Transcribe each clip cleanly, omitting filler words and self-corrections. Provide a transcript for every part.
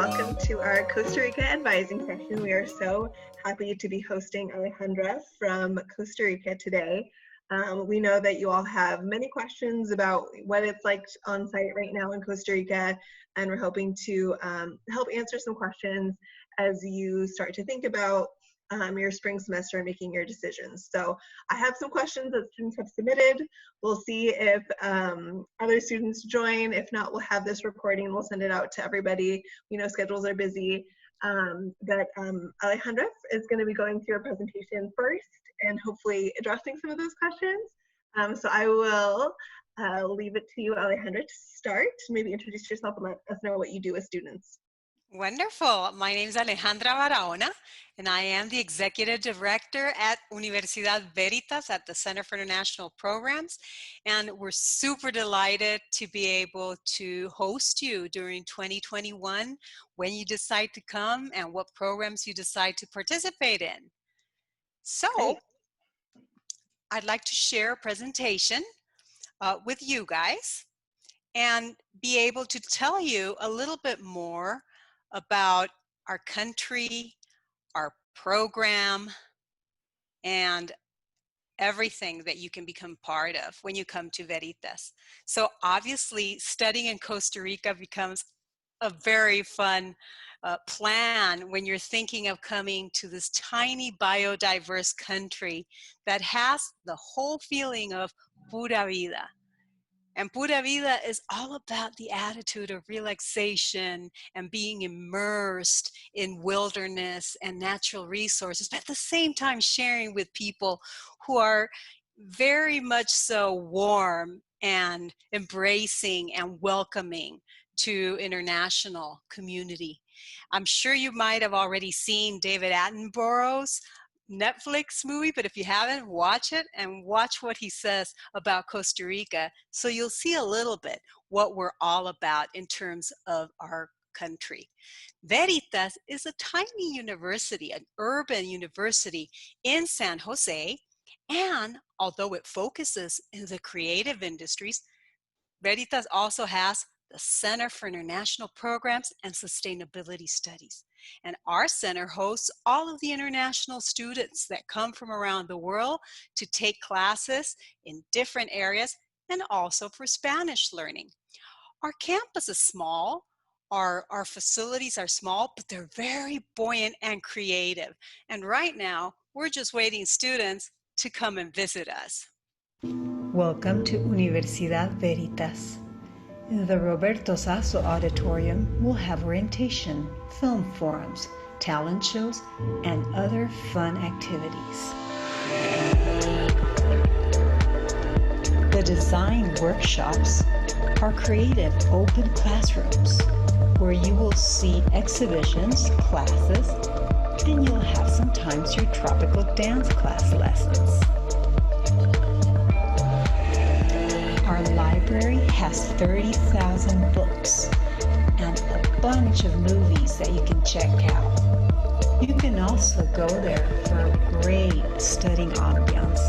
welcome to our Costa Rica advising session. We are so happy to be hosting Alejandra from Costa Rica today. We know that you all have many questions about what it's like on site right now in Costa Rica, and we're hoping to help answer some questions as you start to think about your spring semester and making your decisions. So I have some questions that students have submitted. We'll see if other students join. If not, we'll have this recording and we'll send it out to everybody. We know schedules are busy, but Alejandra is going to be going through a presentation first and hopefully addressing some of those questions. So I will leave it to you, Alejandra, to start. Maybe introduce yourself and let us know what you do with students. Wonderful. My name is Alejandra Barahona, and I am the Executive Director at Universidad Veritas at the Center for International Programs. And we're super delighted to be able to host you during 2021 when you decide to come and what programs you decide to participate in. So Great. I'd like to share a presentation with you guys and be able to tell you a little bit more about our country, our program, and everything that you can become part of when you come to Veritas. So obviously, studying in Costa Rica becomes a very fun plan when you're thinking of coming to this tiny biodiverse country that has the whole feeling of pura vida. And Pura Vida is all about the attitude of relaxation and being immersed in wilderness and natural resources, but at the same time sharing with people who are very much so warm and embracing and welcoming to international community. I'm sure you might have already seen David Attenborough's Netflix movie, but if you haven't, watch it and watch what he says about Costa Rica, so you'll see a little bit what we're all about in terms of our country. Veritas is a tiny university, an urban university in San Jose, and although it focuses in the creative industries, Veritas also has the Center for International Programs and Sustainability Studies. And our center hosts all of the international students that come from around the world to take classes in different areas and also for Spanish learning. Our campus is small, our facilities are small, but they're very buoyant and creative. And right now, we're just waiting students to come and visit us. Welcome to Universidad Veritas. In the Roberto Sasso Auditorium, we'll have orientation, film forums, talent shows, and other fun activities. The design workshops are creative open classrooms where you will see exhibitions, classes, and you'll have sometimes your tropical dance class lessons. Our library has 30,000 books and a bunch of movies that you can check out. You can also go there for a great studying ambiance.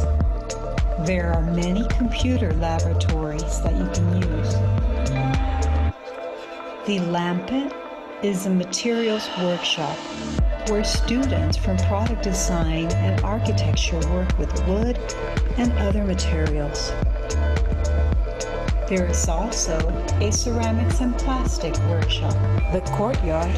There are many computer laboratories that you can use. The Lampet is a materials workshop where students from product design and architecture work with wood and other materials. There is also a ceramics and plastic workshop. The courtyard,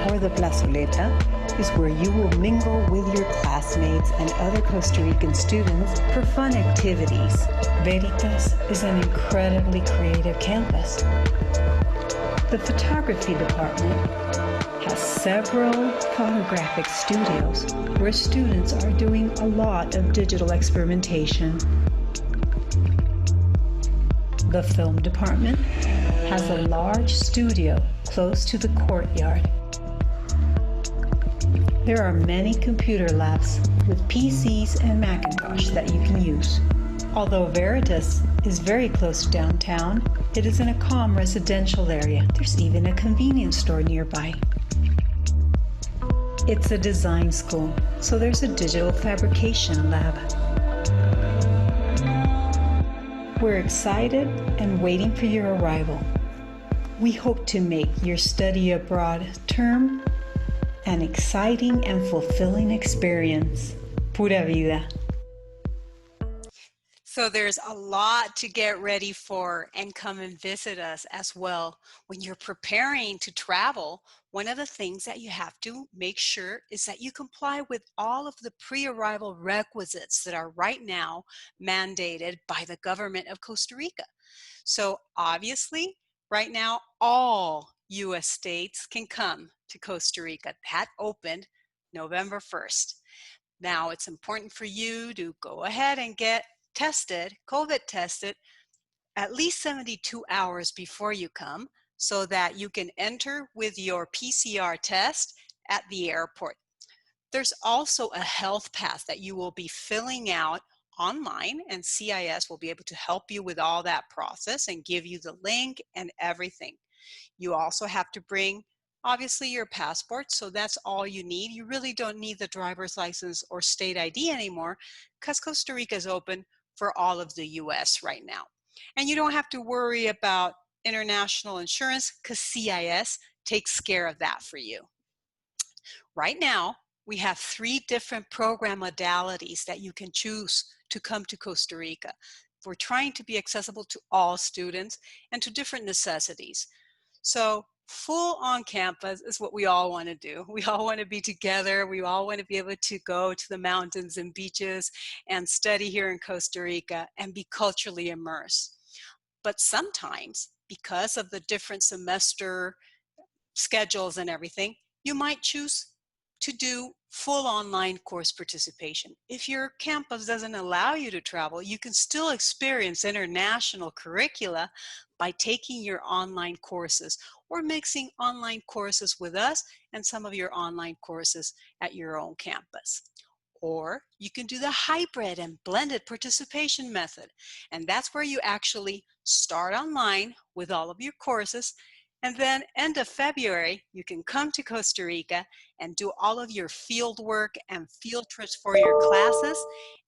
or the plazoleta, is where you will mingle with your classmates and other Costa Rican students for fun activities. Veritas is an incredibly creative campus. The photography department has several photographic studios where students are doing a lot of digital experimentation. The film department has a large studio close to the courtyard. There are many computer labs with PCs and Macintosh that you can use. Although Veritas is very close to downtown, it is in a calm residential area. There's even a convenience store nearby. It's a design school, so there's a digital fabrication lab. We're excited and waiting for your arrival. We hope to make your study abroad term an exciting and fulfilling experience. Pura vida. So there's a lot to get ready for, and come and visit us as well. When you're preparing to travel, one of the things that you have to make sure is that you comply with all of the pre-arrival requisites that are right now mandated by the government of Costa Rica. So obviously, right now, all U.S. states can come to Costa Rica. That opened November 1st. Now, it's important for you to go ahead and get tested, COVID tested, at least 72 hours before you come, so that you can enter with your PCR test at the airport. There's also a health pass that you will be filling out online, and CIS will be able to help you with all that process and give you the link and everything. You also have to bring, obviously, your passport, so that's all you need. You really don't need the driver's license or state ID anymore, because Costa Rica is open for all of the US right now. And you don't have to worry about international insurance, because CIS takes care of that for you. Right now, we have 3 different program modalities that you can choose to come to Costa Rica. We're trying to be accessible to all students and to different necessities. So full on campus is what we all want to do. We all want to be together. We all want to be able to go to the mountains and beaches and study here in Costa Rica and be culturally immersed. But sometimes, because of the different semester schedules and everything, you might choose to do full online course participation. If your campus doesn't allow you to travel, you can still experience international curricula by taking your online courses or mixing online courses with us and some of your online courses at your own campus. Or you can do the hybrid and blended participation method. And that's where you actually start online with all of your courses, and then end of February, you can come to Costa Rica and do all of your field work and field trips for your classes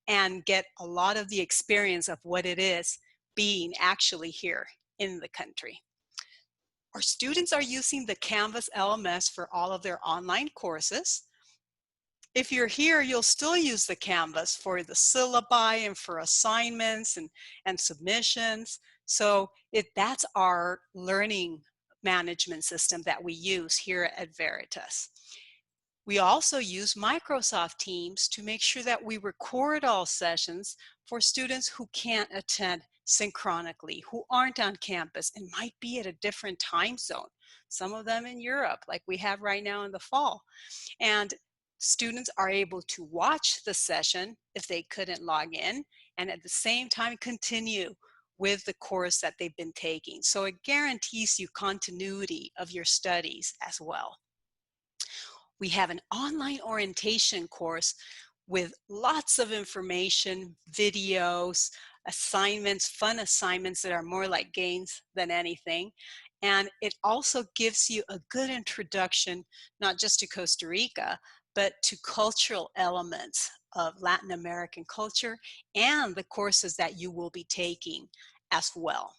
and get a lot of the experience of what it is being actually here in the country. Our students are using the Canvas LMS for all of their online courses. If you're here, you'll still use the Canvas for the syllabi and for assignments and submissions. So that's our learning management system that we use here at Veritas. We also use Microsoft Teams to make sure that we record all sessions for students who can't attend synchronically, who aren't on campus and might be at a different time zone. Some of them in Europe, like we have right now in the fall. And students are able to watch the session if they couldn't log in, and at the same time continue with the course that they've been taking. So it guarantees you continuity of your studies as well. We have an online orientation course with lots of information, videos, assignments, fun assignments that are more like games than anything. And it also gives you a good introduction, not just to Costa Rica, but to cultural elements of Latin American culture and the courses that you will be taking as well.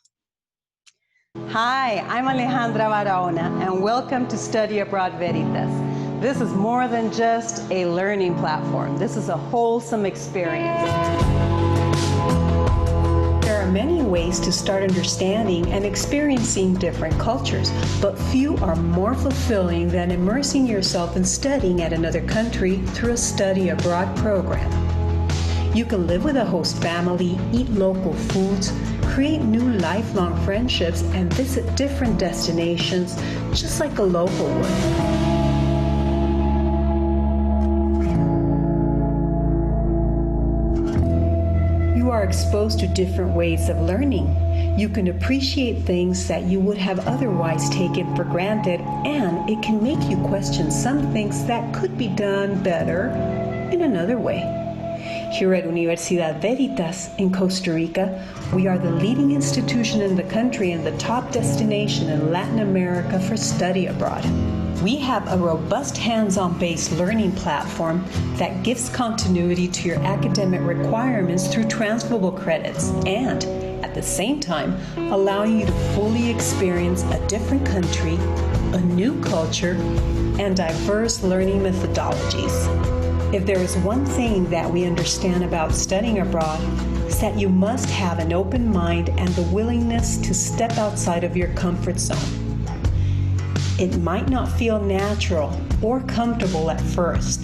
Hi, I'm Alejandra Barahona, and welcome to Study Abroad Veritas. This is more than just a learning platform. This is a wholesome experience. There are many ways to start understanding and experiencing different cultures, but few are more fulfilling than immersing yourself in studying at another country through a study abroad program. You can live with a host family, eat local foods, create new lifelong friendships, and visit different destinations just like a local would. You are exposed to different ways of learning. You can appreciate things that you would have otherwise taken for granted, and it can make you question some things that could be done better in another way. Here at Universidad Veritas in Costa Rica, we are the leading institution in the country and the top destination in Latin America for study abroad. We have a robust hands-on based learning platform that gives continuity to your academic requirements through transferable credits, and at at the same time allowing you to fully experience a different country, a new culture, and diverse learning methodologies. If there is one thing that we understand about studying abroad, it's that you must have an open mind and the willingness to step outside of your comfort zone. It might not feel natural or comfortable at first.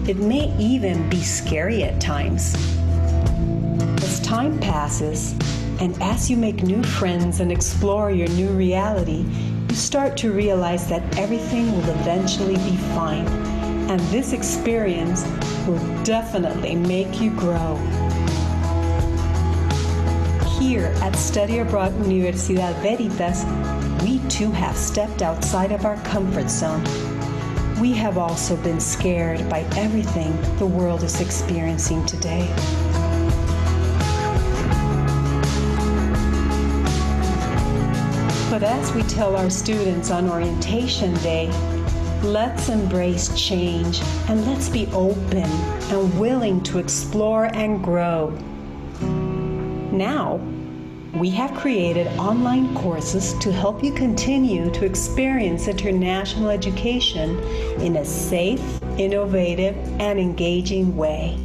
It may even be scary at times. As time passes, and as you make new friends and explore your new reality, you start to realize that everything will eventually be fine, and this experience will definitely make you grow. Here at Study Abroad Universidad Veritas, we too have stepped outside of our comfort zone. We have also been scared by everything the world is experiencing today. But as we tell our students on orientation day, let's embrace change and let's be open and willing to explore and grow. Now, we have created online courses to help you continue to experience international education in a safe, innovative, and engaging way.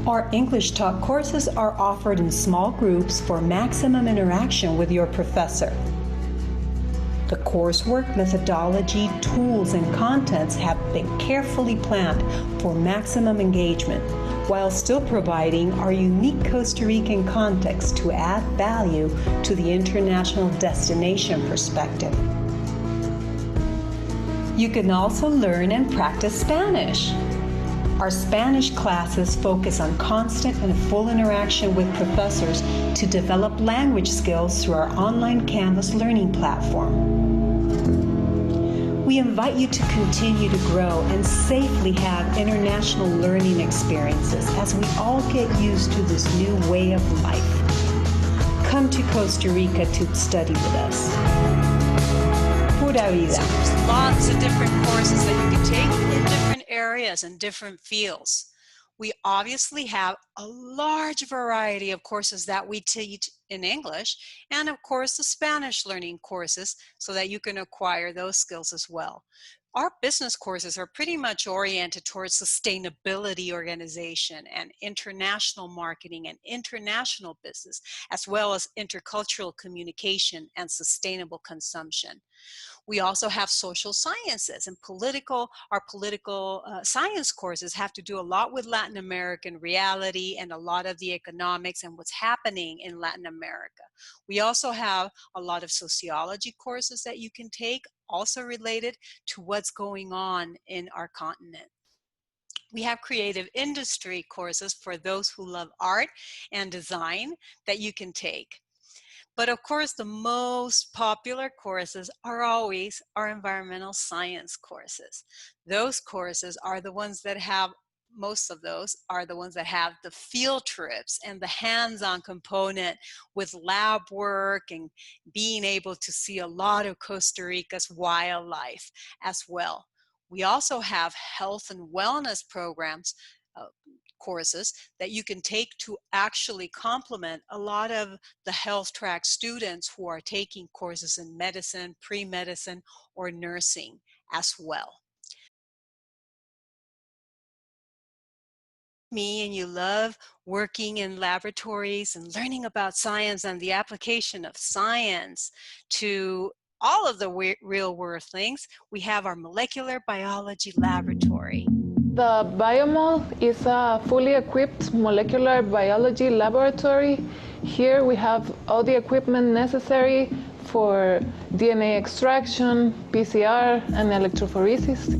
Our English Talk courses are offered in small groups for maximum interaction with your professor. The coursework, methodology, tools, and contents have been carefully planned for maximum engagement, while still providing our unique Costa Rican context to add value to the international destination perspective. You can also learn and practice Spanish. Our Spanish classes focus on constant and full interaction with professors to develop language skills through our online Canvas learning platform. We invite you to continue to grow and safely have international learning experiences as we all get used to this new way of life. Come to Costa Rica to study with us. Pura vida. So there's lots of different courses that you can take in different areas and different fields. We obviously have a large variety of courses that we teach in English, and of course the Spanish learning courses so that you can acquire those skills as well. Our business courses are pretty much oriented towards sustainability organization and international marketing and international business, as well as intercultural communication and sustainable consumption. We also have social sciences and our political science courses have to do a lot with Latin American reality and a lot of the economics and what's happening in Latin America. We also have a lot of sociology courses that you can take, also related to what's going on in our continent. We have creative industry courses for those who love art and design that you can take. But of course, the most popular courses are always our environmental science courses. Those courses are the ones that have, most of those are the ones that have the field trips and the hands-on component with lab work and being able to see a lot of Costa Rica's wildlife as well. We also have health and wellness programs, courses that you can take to actually complement a lot of the health track students who are taking courses in medicine, pre-medicine, or nursing as well. Me and you love working in laboratories and learning about science and the application of science to all of the real world things, we have our molecular biology laboratory. The BioMol is a fully equipped molecular biology laboratory. Here we have all the equipment necessary for DNA extraction, PCR, and electrophoresis.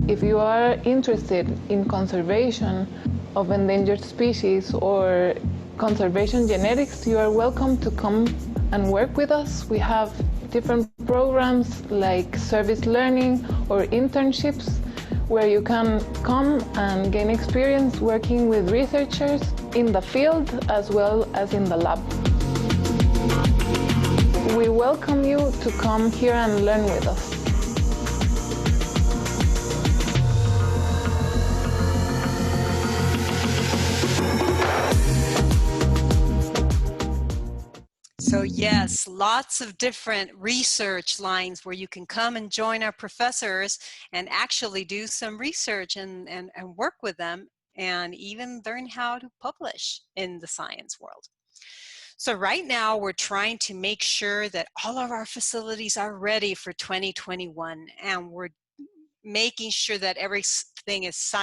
If you are interested in conservation of endangered species or conservation genetics, you are welcome to come and work with us. We have different programs like service learning or internships where you can come and gain experience working with researchers in the field as well as in the lab. We welcome you to come here and learn with us. yes, lots of different research lines where you can come and join our professors and actually do some research and work with them and even learn how to publish in the science world. So right now we're trying to make sure that all of our facilities are ready for 2021, and we're making sure that everything is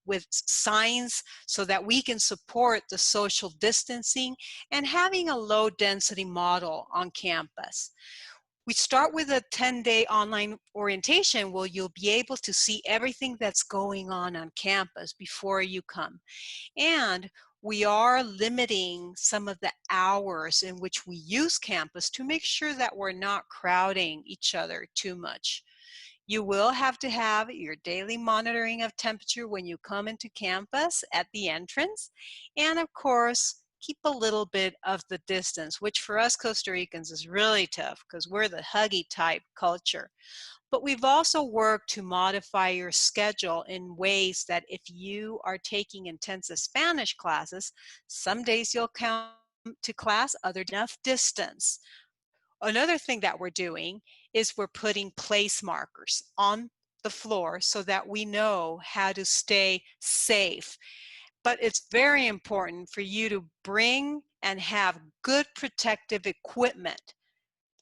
with signs so that we can support the social distancing and having a low density model on campus. We start with a 10-day online orientation where you'll be able to see everything that's going on campus before you come. And we are limiting some of the hours in which we use campus to make sure that we're not crowding each other too much. You will have to have your daily monitoring of temperature when you come into campus at the entrance. And of course, keep a little bit of the distance, which for us Costa Ricans is really tough because we're the huggy type culture. But we've also worked to modify your schedule in ways that if you are taking intensive Spanish classes, some days you'll come to class, other enough distance. Another thing that we're doing is we're putting place markers on the floor so that we know how to stay safe. But it's very important for you to bring and have good protective equipment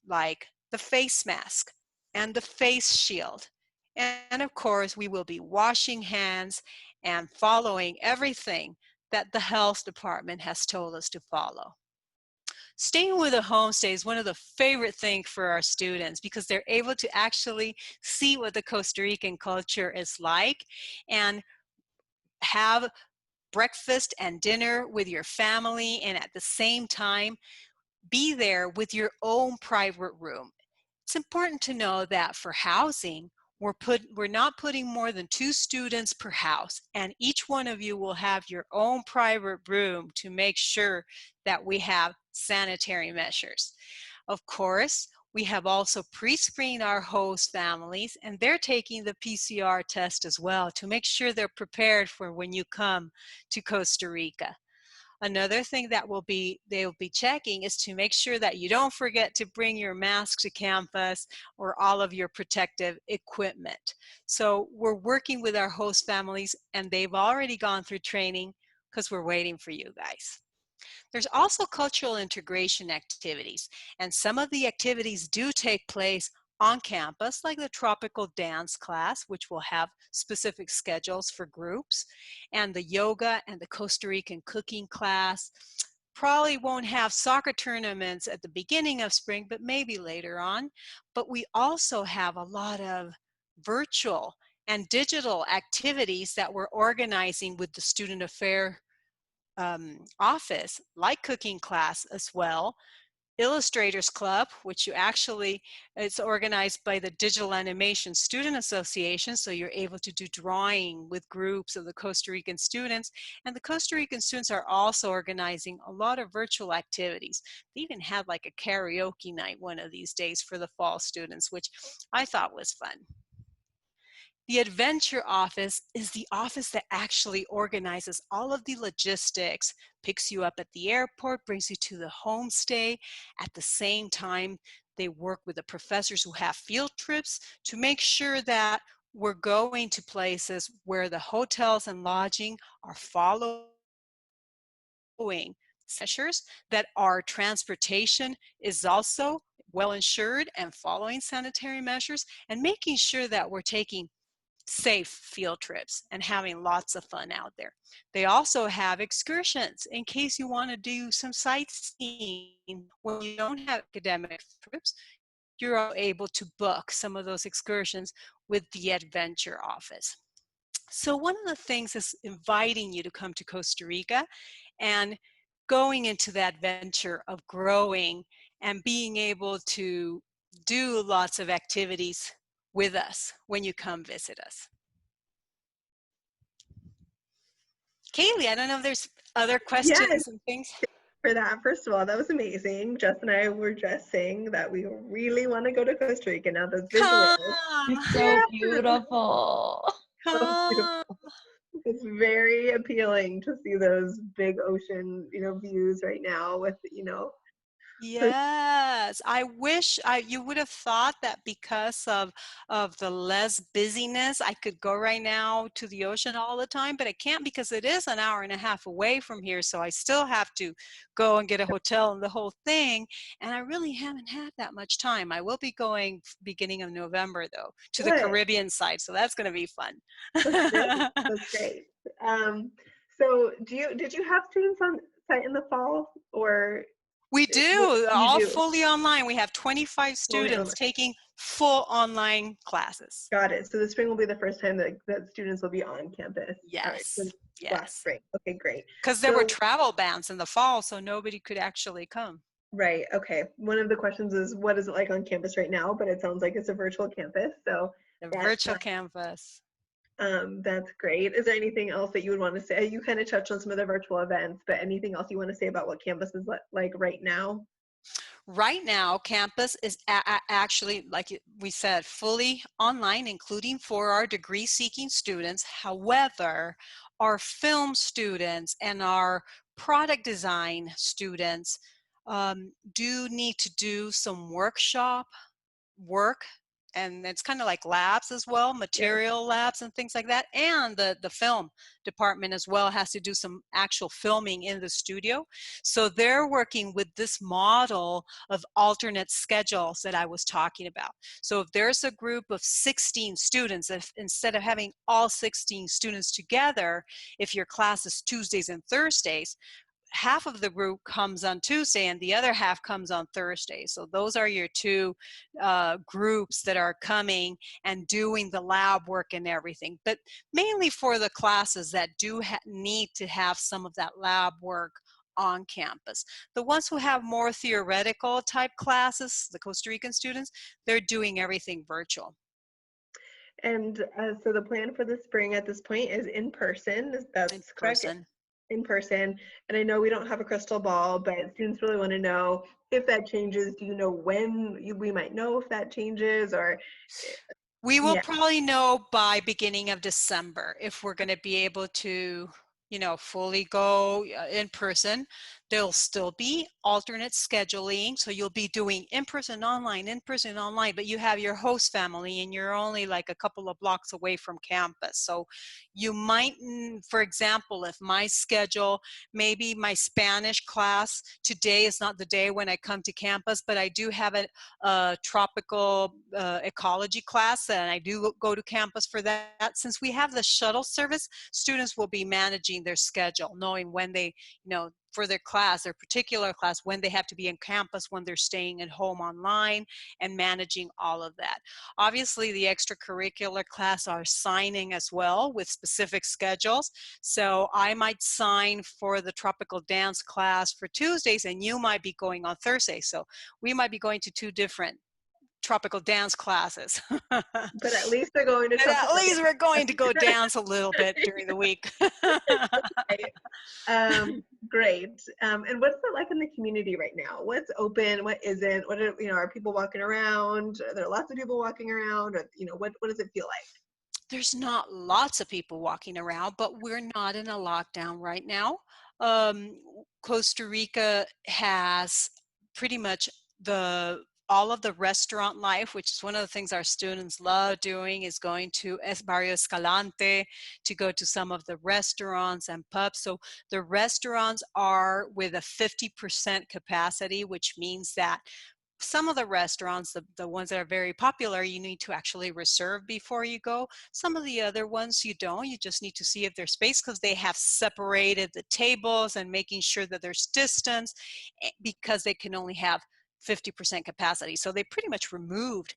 like the face mask and the face shield. And of course, we will be washing hands and following everything that the health department has told us to follow. Staying with a homestay is one of the favorite things for our students because they're able to actually see what the Costa Rican culture is like and have breakfast and dinner with your family, and at the same time be there with your own private room. It's important to know that for housing, we're not putting more than 2 students per house, and each one of you will have your own private room to make sure that we have sanitary measures. Of course, we have also pre-screened our host families, and they're taking the PCR test as well to make sure they're prepared for when you come to Costa Rica. Another thing that they'll be checking is to make sure that you don't forget to bring your mask to campus or all of your protective equipment. So we're working with our host families, and they've already gone through training because we're waiting for you guys. There's also cultural integration activities, and some of the activities do take place on campus, like the tropical dance class, which will have specific schedules for groups, and the yoga and the Costa Rican cooking class. Probably won't have soccer tournaments at the beginning of spring, but maybe later on. But we also have a lot of virtual and digital activities that we're organizing with the Student Affairs office, like cooking class as well. Illustrators Club, which it's organized by the Digital Animation Student Association, so you're able to do drawing with groups of the Costa Rican students. And the Costa Rican students are also organizing a lot of virtual activities. They even had like a karaoke night one of these days for the fall students, which I thought was fun. The Adventure Office is the office that actually organizes all of the logistics, picks you up at the airport, brings you to the homestay. At the same time, they work with the professors who have field trips to make sure that we're going to places where the hotels and lodging are following measures, that our transportation is also well insured and following sanitary measures, and making sure that we're taking safe field trips and having lots of fun out there. They also have excursions in case you want to do some sightseeing when you don't have academic trips. You're able to book some of those excursions with the Adventure Office. So one of the things is inviting you to come to Costa Rica and going into that venture of growing and being able to do lots of activities with us when you come visit us. Kaylee, I don't know if there's other questions and things. For that, first of all, that was amazing. Jess and I were just saying that we really want to go to Costa Rica now. Those visuals. It's so beautiful. So beautiful. It's very appealing to see those big ocean, views right now with, Yes, I wish you would have thought that because of the less busyness, I could go right now to the ocean all the time, but I can't because it is an hour and a half away from here. So I still have to go and get a hotel and the whole thing. And I really haven't had that much time. I will be going beginning of November though to the Good. Caribbean side, so that's going to be fun. That's great. That's great. So did you have students on site in the fall, or We do, you all do? fully online. We have 25 Fully students online. taking full online classes. Got it. So the spring will be the first time that students will be on campus. All right. So Yes, last yes. spring. Okay, great. Because there were So travel bans in the fall, so nobody could actually come. right. Okay. One of the questions is, what is it like on campus right now? But it sounds like it's a virtual campus. So The that virtual campus. that's great. Is there anything else that you would want to say? You kind of touched on some of the virtual events, but anything else you want to say about what campus is like right now? Right now, campus is actually, like we said, fully online, including for our degree-seeking students. However, our film students and our product design students do need to do some workshop work, and it's kind of like labs as well, Yes. material labs and things like that. And the film department as well has to do some actual filming in the studio. So they're working with this model of alternate schedules that I was talking about. So if there's a group of 16 students, if instead of having all 16 students together, if your class is Tuesdays and Thursdays, half of the group comes on Tuesday and the other half comes on Thursday. So those are your two groups that are coming and doing the lab work and everything, but mainly for the classes that do need to have some of that lab work on campus. The ones who have more theoretical type classes, the Costa Rican students, they're doing everything virtual. And so the plan for the spring at this point is in person. In That's correct? person. In person. And I know we don't have a crystal ball, but students really want to know if that changes. Do you know when we might know if that changes, or We will yeah. probably know by beginning of December if we're going to be able to, fully go in person. There'll still be alternate scheduling. So you'll be doing in-person, online, but you have your host family and you're only like a couple of blocks away from campus. So you might, for example, if my schedule, maybe my Spanish class today is not the day when I come to campus, but I do have a tropical ecology class, and I do go to campus for that. Since we have the shuttle service, students will be managing their schedule, knowing when they, for their class, their particular class, when they have to be in campus, when they're staying at home online, and managing all of that. Obviously, the extracurricular class are signing as well with specific schedules. So I might sign for the tropical dance class for Tuesdays, and you might be going on Thursday. So we might be going to two different tropical dance classes. But at least they're going to But at tropical least we're going to go dance a little bit during the week. dance. Great. And what's it like in the community right now? What's open? What isn't? What are people walking around? Are there lots of people walking around? Or what does it feel like? There's not lots of people walking around, but we're not in a lockdown right now. Costa Rica has pretty much all of the restaurant life, which is one of the things our students love doing, is going to Barrio Escalante to go to some of the restaurants and pubs. So the restaurants are with a 50% capacity, which means that some of the restaurants, the ones that are very popular, you need to actually reserve before you go. Some of the other ones you don't. You just need to see if there's space, because they have separated the tables and making sure that there's distance, because they can only have 50% capacity. So they pretty much removed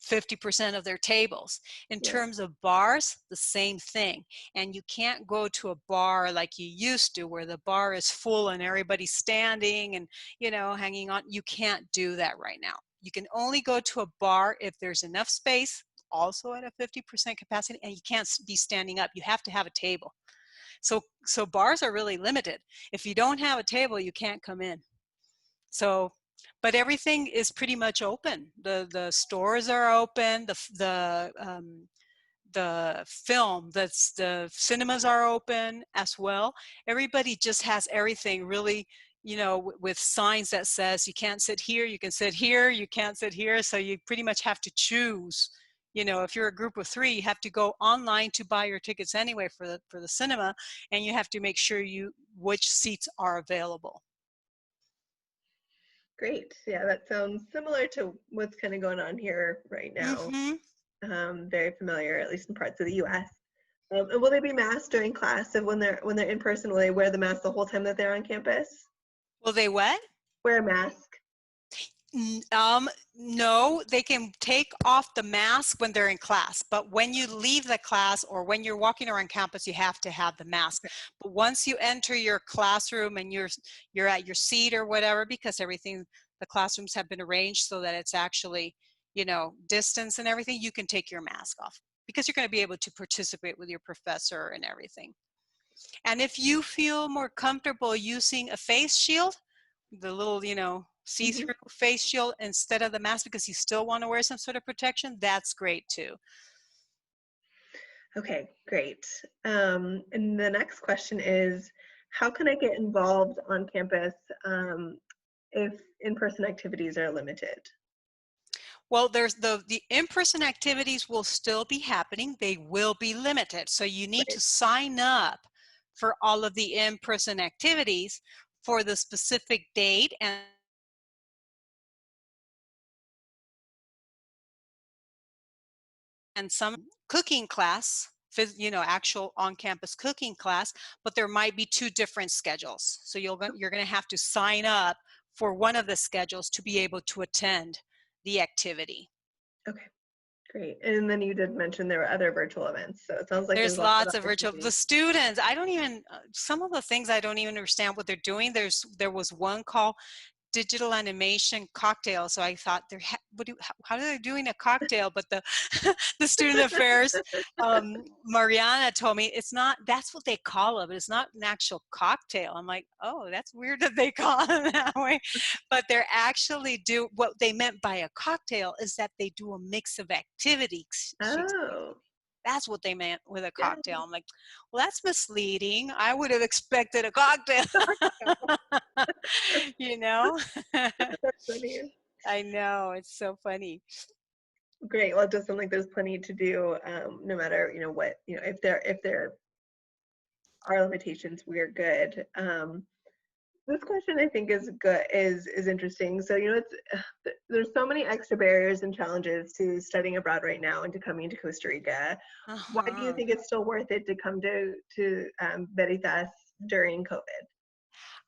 50% of their tables. In Yeah. terms of bars, the same thing. And you can't go to a bar like you used to, where the bar is full and everybody's standing and, hanging on. You can't do that right now. You can only go to a bar if there's enough space, also at a 50% capacity, and you can't be standing up. You have to have a table. So bars are really limited. If you don't have a table, you can't come in. So, but everything is pretty much open. The stores are open. The cinemas are open as well. Everybody just has everything really, with signs that says you can't sit here, you can sit here, you can't sit here. So you pretty much have to choose. If you're a group of 3, you have to go online to buy your tickets anyway for the cinema, and you have to make sure which seats are available. Great. Yeah, that sounds similar to what's kind of going on here right now. Mm-hmm. Very familiar, at least in parts of the U.S. And will they be masked during class? And when they're in person, will they wear the mask the whole time that they're on campus? Will they what? Wear a mask. No, they can take off the mask when they're in class, but when you leave the class or when you're walking around campus, you have to have the mask. But once you enter your classroom and you're at your seat or whatever, because the classrooms have been arranged so that it's actually, distance and everything, you can take your mask off because you're going to be able to participate with your professor and everything. And if you feel more comfortable using a face shield, the little, see-through face shield instead of the mask because you still want to wear some sort of protection, that's great too. Okay, great. And the next question is, how can I get involved on campus if in-person activities are limited? Well, there's the in-person activities will still be happening. They will be limited. So you need to sign up for all of the in-person activities for the specific date and some cooking class, actual on-campus cooking class, but there might be 2 different schedules. So you're going to have to sign up for one of the schedules to be able to attend the activity. Okay, great. And then you did mention there were other virtual events. So it sounds like there's lots of virtual. The students, some of the things I don't even understand what they're doing. There was one called digital animation cocktail. So I thought, how are they doing a cocktail? But the student affairs, Mariana told me that's what they call it, but it's not an actual cocktail. I'm like, oh, that's weird that they call it that way. But they're actually what they meant by a cocktail is that they do a mix of activities. Oh. That's what they meant with a cocktail. I'm like, well, that's misleading. I would have expected a cocktail. That's funny. I know, it's so funny. Great. Well, it does sound like there's plenty to do, no matter what, if there are limitations, we're good. This question I think is good, is interesting. So there's so many extra barriers and challenges to studying abroad right now and to coming to Costa Rica. Why do you think it's still worth it to come to Veritas during COVID?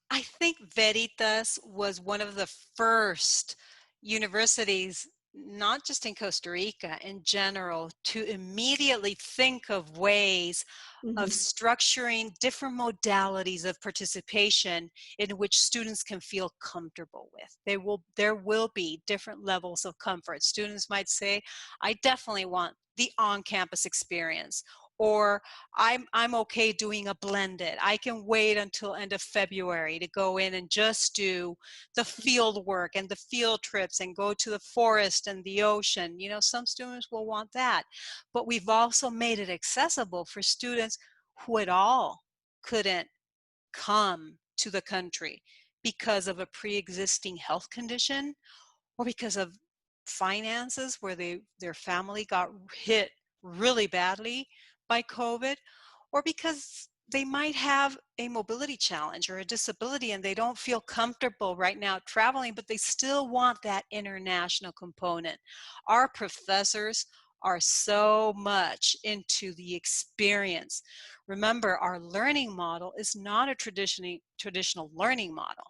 I think Veritas was one of the first universities, not just in Costa Rica, in general, to immediately think of ways of structuring different modalities of participation in which students can feel comfortable with. There will be different levels of comfort. Students might say, I definitely want the on-campus experience, or I'm okay doing a blended. I can wait until end of February to go in and just do the field work and the field trips and go to the forest and the ocean. Some students will want that. But we've also made it accessible for students who at all couldn't come to the country because of a pre-existing health condition or because of finances where their family got hit really badly by COVID, or because they might have a mobility challenge or a disability and they don't feel comfortable right now traveling, but they still want that international component. Our professors are so much into the experience. Remember, our learning model is not a traditional learning model.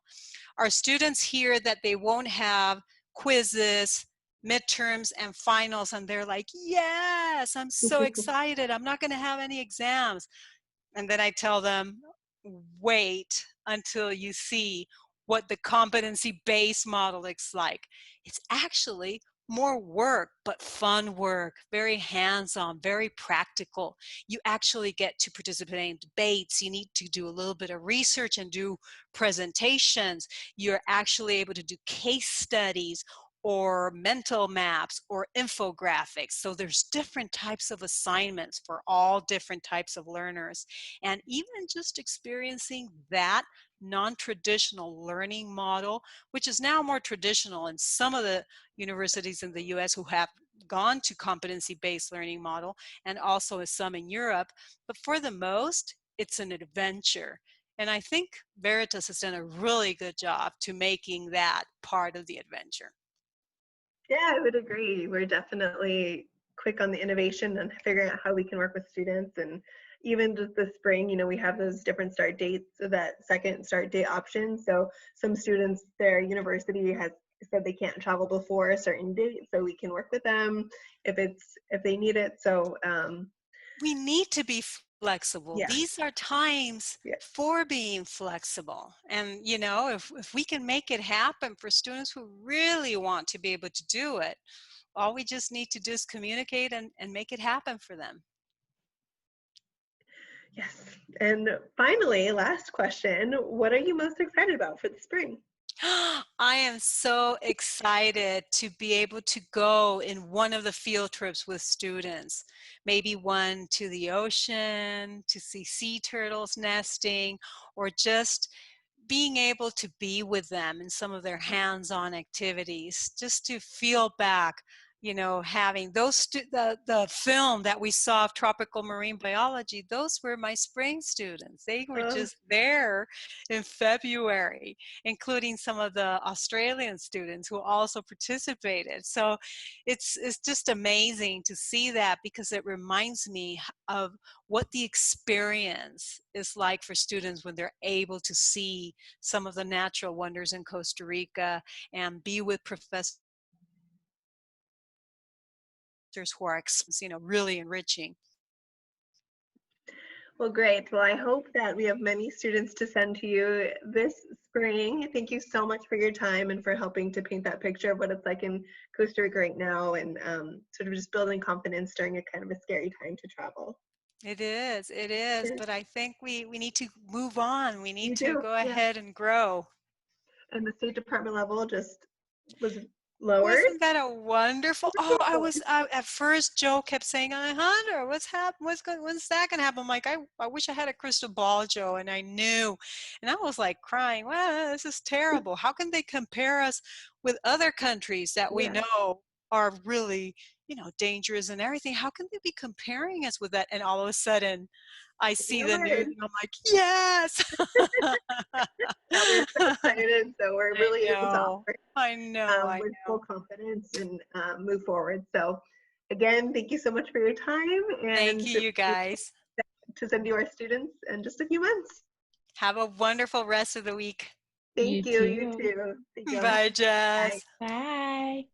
Our students hear that they won't have quizzes, midterms, and finals, and they're like, yes, I'm so excited. I'm not going to have any exams. And then I tell them, wait until you see what the competency-based model looks like. It's actually more work, but fun work, very hands-on, very practical. You actually get to participate in debates. You need to do a little bit of research and do presentations. You're actually able to do case studies or mental maps or infographics. So there's different types of assignments for all different types of learners. And even just experiencing that non-traditional learning model, which is now more traditional in some of the universities in the US who have gone to competency-based learning model, and also some in Europe. But for the most, it's an adventure. And I think Veritas has done a really good job to making that part of the adventure. Yeah, I would agree. We're definitely quick on the innovation and figuring out how we can work with students. And even just this spring, you know, we have those different start dates, so that second start date option. So some students, their university has said they can't travel before a certain date, so we can work with them if they need it. So we need to be flexible. yeah. These are times Yeah. for being flexible. And, you know, if we can make it happen for students who really want to be able to do it, all we just need to do is communicate and make it happen for them. Yes. And finally, last question, what are you most excited about for the spring? I am so excited to be able to go in one of the field trips with students, maybe one to the ocean, to see sea turtles nesting, or just being able to be with them in some of their hands-on activities, just to feel back, you know, having those, the film that we saw of tropical marine biology, those were my spring students. They were just there in February, including some of the Australian students who also participated. So it's just amazing to see that, because it reminds me of what the experience is like for students when they're able to see some of the natural wonders in Costa Rica and be with professors who are, you know, really enriching. Well, great. Well, I hope that we have many students to send to you this spring. Thank you so much for your time and for helping to paint that picture of what it's like in Costa Rica right now, and sort of just building confidence during a kind of a scary time to travel. It is, Yeah. but I think we need to move on. We need You to do, go yeah. ahead and grow. And the State Department level just was lowered. Wasn't that a wonderful? Oh, at first Joe kept saying, "Alejandra, what's happened? When's that gonna happen?" I'm like, I wish I had a crystal ball, Joe, and I knew, and I was like crying. Well, this is terrible. How can they compare us with other countries that we Yeah. know are really, you know, dangerous and everything? How can they be comparing us with that? And all of a sudden, I see the news, and I'm like, yes. Yeah, we're so excited. So we're really able to offer I know. with full confidence and move forward. So again, thank you so much for your time. And Thank you, you guys. to send you our students in just a few months. Have a wonderful rest of the week. Thank You you. You too. too. Thank you. Bye, Jess. Bye.